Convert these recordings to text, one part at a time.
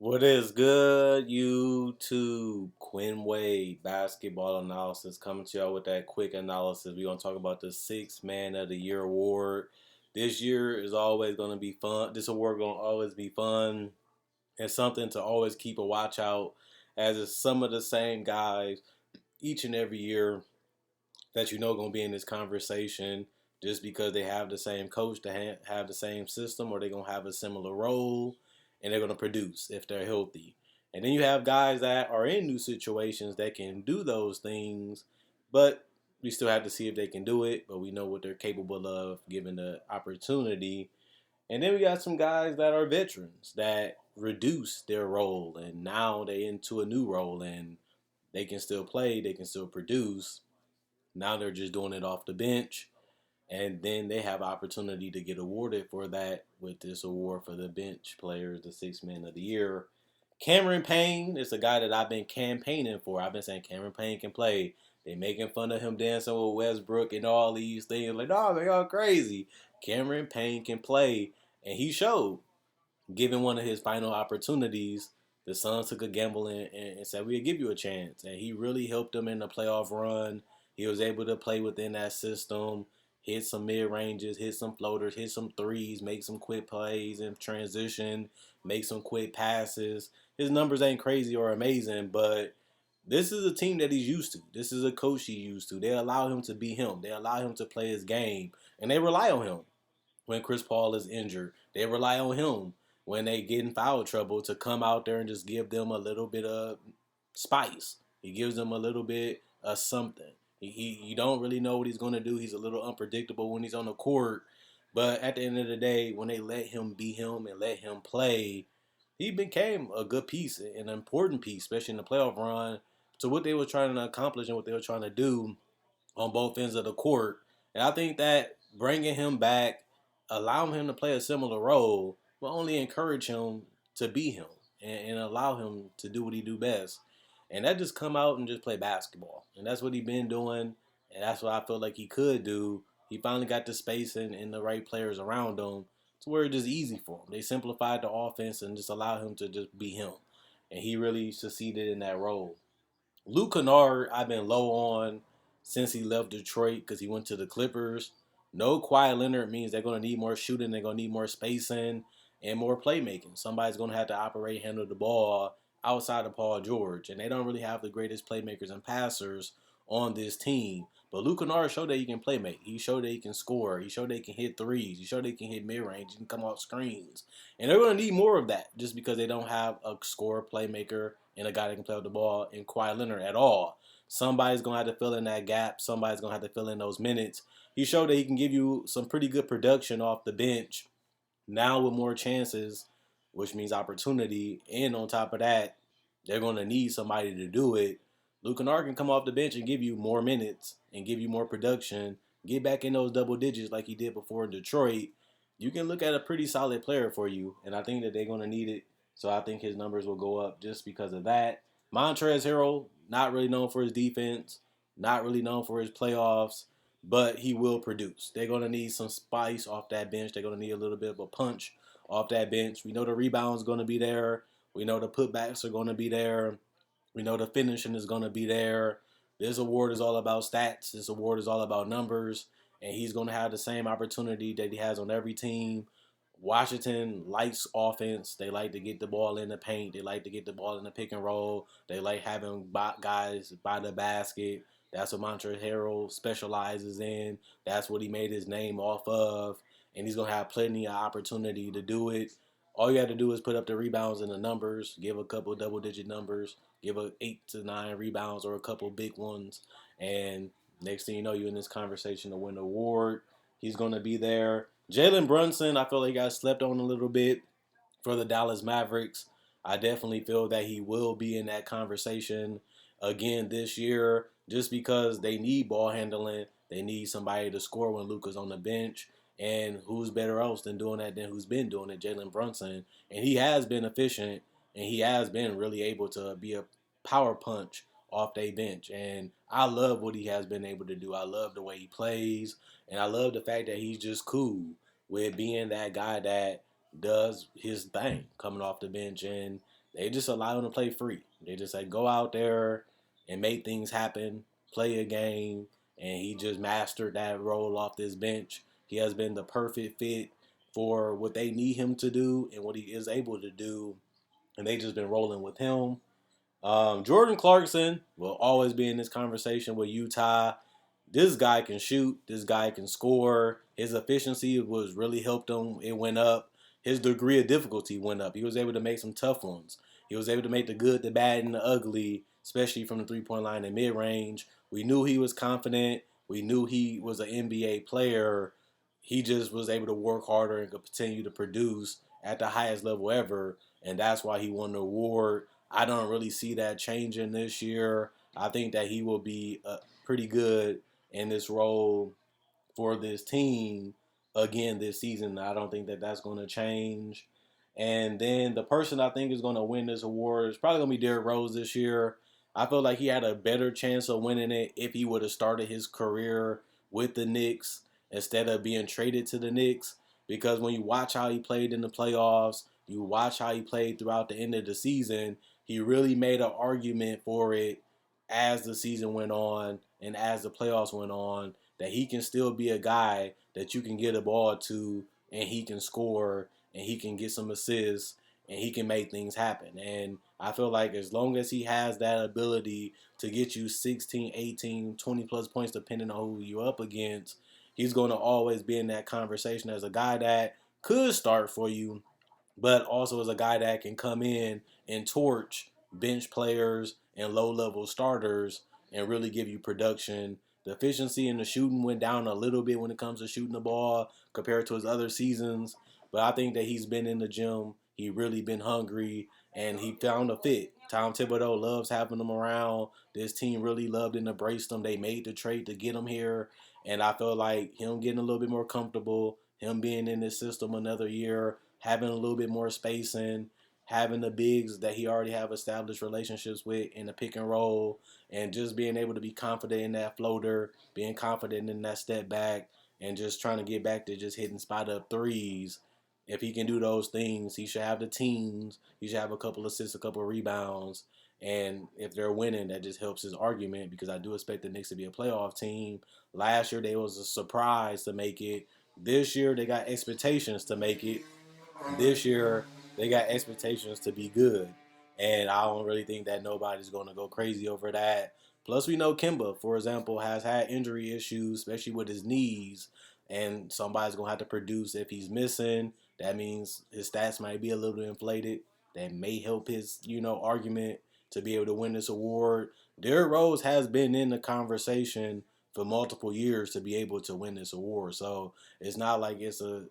What is good, YouTube? Quinn Wade basketball analysis coming to y'all with that quick analysis. We're gonna talk about the Sixth Man of the Year award. This year is always gonna be fun. This award gonna always be fun and something to always keep a watch out, as it's some of the same guys each and every year that gonna be in this conversation just because they have the same coach, they have the same system, or they're gonna have a similar role, and they're gonna produce if they're healthy. And then you have guys that are in new situations that can do those things, but we still have to see if they can do it. But we know what they're capable of given the opportunity. And then we got some guys that are veterans that reduce their role, and now they into a new role, and they can still play, they can still produce. Now they're just doing it off the bench, and then they have opportunity to get awarded for that with this award for the bench players, the Sixth Man of the Year. Cameron Payne is a guy that I've been campaigning for. I've been saying Cameron Payne can play. They making fun of him dancing with Westbrook and all these things. Like, oh, they all crazy. Cameron Payne can play, and he showed. Given one of his final opportunities, the Suns took a gamble and said, we'll give you a chance. And he really helped them in the playoff run. He was able to play within that system, hit some mid ranges, hit some floaters, hit some threes, make some quick plays in transition, make some quick passes. His numbers ain't crazy or amazing, but this is a team that he's used to. This is a coach he's used to. They allow him to be him. They allow him to play his game, and they rely on him when Chris Paul is injured. They rely on him when they get in foul trouble to come out there and just give them a little bit of spice. He gives them a little bit of something. You don't really know what he's going to do. He's a little unpredictable when he's on the court. But at the end of the day, when they let him be him and let him play, he became a good piece, an important piece, especially in the playoff run, to what they were trying to accomplish and what they were trying to do on both ends of the court. And I think that bringing him back, allowing him to play a similar role, will only encourage him to be him and allow him to do what he do best. And that just come out and just play basketball. And that's what he been doing. And that's what I feel like he could do. He finally got the space and the right players around him to where it's just easy for him. They simplified the offense and just allowed him to just be him. And he really succeeded in that role. Luke Kennard, I've been low on since he left Detroit because he went to the Clippers. No Kawhi Leonard means they're going to need more shooting, they're going to need more spacing and more playmaking. Somebody's going to have to operate, handle the ball outside of Paul George, and they don't really have the greatest playmakers and passers on this team. But Luke Kennard showed that he can play make. He showed that he can score. He showed that he can hit threes. He showed that he can hit mid range. He can come off screens. And they're going to need more of that just because they don't have a scorer, playmaker, and a guy that can play with the ball in Kawhi Leonard at all. Somebody's going to have to fill in that gap. Somebody's going to have to fill in those minutes. He showed that he can give you some pretty good production off the bench now with more chances, which means opportunity. And on top of that, they're going to need somebody to do it. Luke Kennard can come off the bench and give you more minutes and give you more production, get back in those double digits like he did before in Detroit. You can look at a pretty solid player for you, and I think that they're going to need it. So I think his numbers will go up just because of that. Montrezl Harrell, not really known for his defense, not really known for his playoffs, but he will produce. They're going to need some spice off that bench. They're going to need a little bit of a punch off that bench. We know the rebounds going to be there. We know the putbacks are going to be there. We know the finishing is going to be there. This award is all about stats. This award is all about numbers. And he's going to have the same opportunity that he has on every team. Washington likes offense. They like to get the ball in the paint. They like to get the ball in the pick and roll. They like having guys by the basket. That's what Montrezl Harrell specializes in. That's what he made his name off of. And he's going to have plenty of opportunity to do it. All you have to do is put up the rebounds and the numbers, give a couple double-digit numbers, give a 8 to 9 rebounds or a couple big ones, and next thing you know, you're in this conversation to win the award. He's going to be there. Jaylen Brunson, I feel like he got slept on a little bit for the Dallas Mavericks. I definitely feel that he will be in that conversation again this year just because they need ball handling. They need somebody to score when Luka's on the bench. And who's better else than doing that than who's been doing it, Jaylen Brunson. And he has been efficient, and he has been really able to be a power punch off their bench. And I love what he has been able to do. I love the way he plays, and I love the fact that he's just cool with being that guy that does his thing coming off the bench. And They just allow him to play free. They just say go out there and make things happen, play a game, and he just mastered that role off this bench. He has been the perfect fit for what they need him to do and what he is able to do, and they just been rolling with him. Jordan Clarkson will always be in this conversation with Utah. This guy can shoot. This guy can score. His efficiency was really helped him. It went up. His degree of difficulty went up. He was able to make some tough ones. He was able to make the good, the bad, and the ugly, especially from the three-point line and mid-range. We knew he was confident. We knew he was an NBA player. He just was able to work harder and could continue to produce at the highest level ever, and that's why he won the award. I don't really see that changing this year. I think that he will be pretty good in this role for this team again this season. I don't think that that's going to change. And then the person I think is going to win this award is probably going to be Derrick Rose this year. I feel like he had a better chance of winning it if he would have started his career with the Knicks instead of being traded to the Knicks. Because when you watch how he played in the playoffs, you watch how he played throughout the end of the season, he really made an argument for it as the season went on and as the playoffs went on that he can still be a guy that you can get a ball to and he can score and he can get some assists and he can make things happen. And I feel like as long as he has that ability to get you 16, 18, 20 plus points depending on who you're up against, he's going to always be in that conversation as a guy that could start for you but also as a guy that can come in and torch bench players and low level starters and really give you production. The efficiency in the shooting went down a little bit when it comes to shooting the ball compared to his other seasons, but I think that he's been in the gym. He really been hungry and he found a fit. Tom Thibodeau loves having him around. This team really loved and embraced him. They made the trade to get him here, and I feel like him getting a little bit more comfortable, him being in this system another year, having a little bit more spacing, having the bigs that he already have established relationships with in the pick and roll, and just being able to be confident in that floater, being confident in that step back, and just trying to get back to just hitting spot up threes. If he can do those things, he should have the teams. He should have a couple assists, a couple rebounds. And if they're winning, that just helps his argument because I do expect the Knicks to be a playoff team. Last year, they was a surprise to make it. This year, they got expectations to make it. This year, they got expectations to be good. And I don't really think that nobody's going to go crazy over that. Plus, we know Kimba, for example, has had injury issues, especially with his knees. And somebody's going to have to produce if he's missing. That means his stats might be a little inflated. That may help his, argument to be able to win this award. Derrick Rose has been in the conversation for multiple years to be able to win this award. So it's not like it's a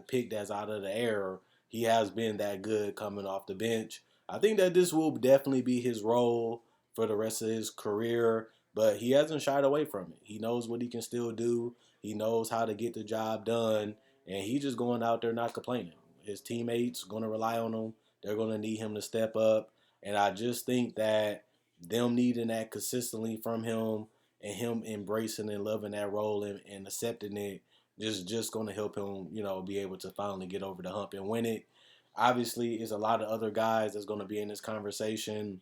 pick that's out of the air. He has been that good coming off the bench. I think that this will definitely be his role for the rest of his career, but he hasn't shied away from it. He knows what he can still do. He knows how to get the job done, and he's just going out there not complaining. His teammates going to rely on him. They're going to need him to step up, and I just think that them needing that consistently from him and him embracing and loving that role and accepting it just going to help him, be able to finally get over the hump and win it. Obviously, it's a lot of other guys that's going to be in this conversation.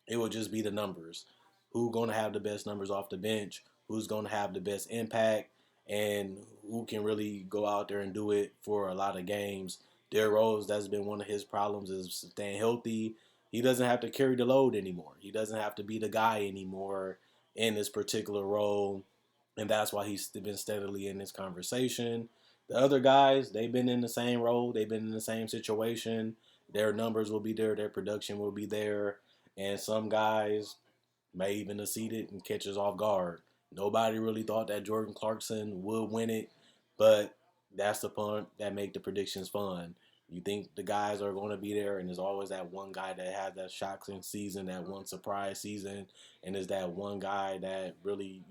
It will just be the numbers. Who's going to have the best numbers off the bench? Who's going to have the best impact? And who can really go out there and do it for a lot of games? Derrick Rose, that's been one of his problems is staying healthy. He doesn't have to carry the load anymore. He doesn't have to be the guy anymore in this particular role, and that's why he's been steadily in this conversation. The other guys, they've been in the same role, they've been in the same situation. Their numbers will be there, their production will be there, and some guys may even exceed it and catch us off guard. Nobody really thought that Jordan Clarkson would win it, but that's the fun that make the predictions fun. You think the guys are going to be there, and there's always that one guy that has that shocking season, that one surprise season, and there's that one guy that really,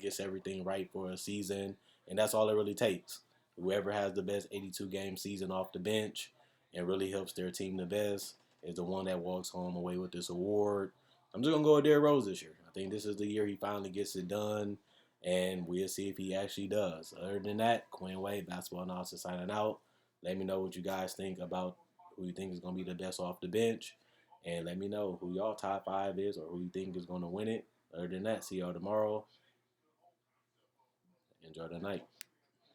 gets everything right for a season, and that's all it really takes. Whoever has the best 82 game season off the bench and really helps their team the best is the one that walks home away with this award. I'm just gonna go with Derrick Rose this year. I think this is the year he finally gets it done, and we'll see if he actually does. Other than that, Quinn Wade, basketball analysis signing out. Let me know what you guys think about who you think is gonna be the best off the bench. And let me know who y'all top five is or who you think is going to win it. Other than that, see y'all tomorrow. Enjoy the night.